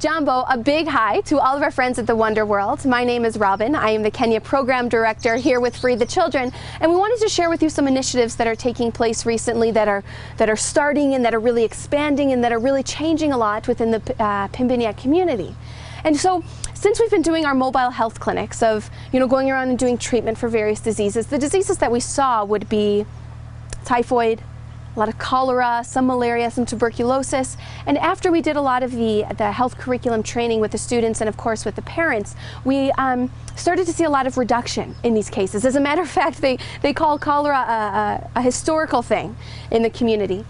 Jambo, a big hi to all of our friends at the Onederworld. My name is Robin. I am the Kenya Program Director here with Free the Children, and we wanted to share with you some initiatives that are taking place recently that are starting and that are really expanding and that are really changing a lot within the Pimbiniet community. And so, since we've been doing our mobile health clinics of, going around and doing treatment for various diseases, the diseases that we saw would be typhoid, a lot of cholera, some malaria, some tuberculosis. And after we did a lot of the health curriculum training with the students and of course with the parents, we started to see a lot of reduction in these cases. As a matter of fact, they call cholera a historical thing in the community.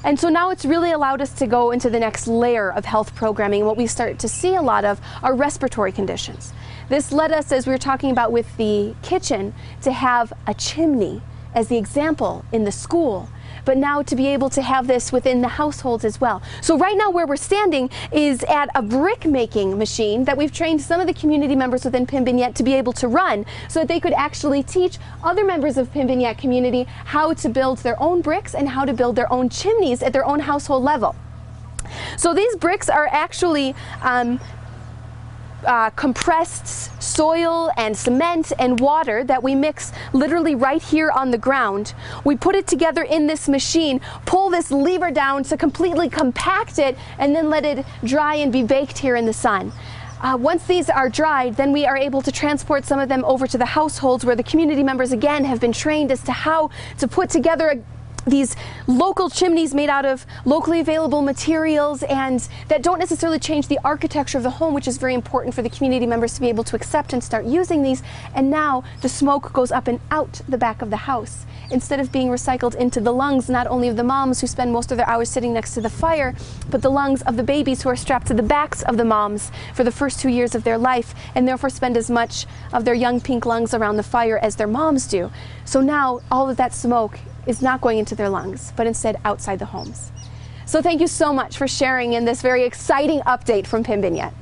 And so now it's really allowed us to go into the next layer of health programming. What we start to see a lot of are respiratory conditions. This led us, as we were talking about with the kitchen, to have a chimney as the example in the school, but now to be able to have this within the households as well. So right now where we're standing is at a brick making machine that we've trained some of the community members within Pimbiniet to be able to run so that they could actually teach other members of Pimbiniet community how to build their own bricks and how to build their own chimneys at their own household level. So these bricks are actually compressed soil and cement and water that we mix literally right here on the ground. We put it together in this machine, pull this lever down to completely compact it, and then let it dry and be baked here in the sun. Once these are dried, then we are able to transport some of them over to the households where the community members again have been trained as to how to put together these local chimneys made out of locally available materials and that don't necessarily change the architecture of the home, which is very important for the community members to be able to accept and start using these. And now the smoke goes up and out the back of the house instead of being recycled into the lungs, not only of the moms who spend most of their hours sitting next to the fire, but the lungs of the babies who are strapped to the backs of the moms for the first 2 years of their life and therefore spend as much of their young pink lungs around the fire as their moms do. So now all of that smoke is not going into their lungs, but instead outside the homes. So thank you so much for sharing in this very exciting update from Pimbiniet.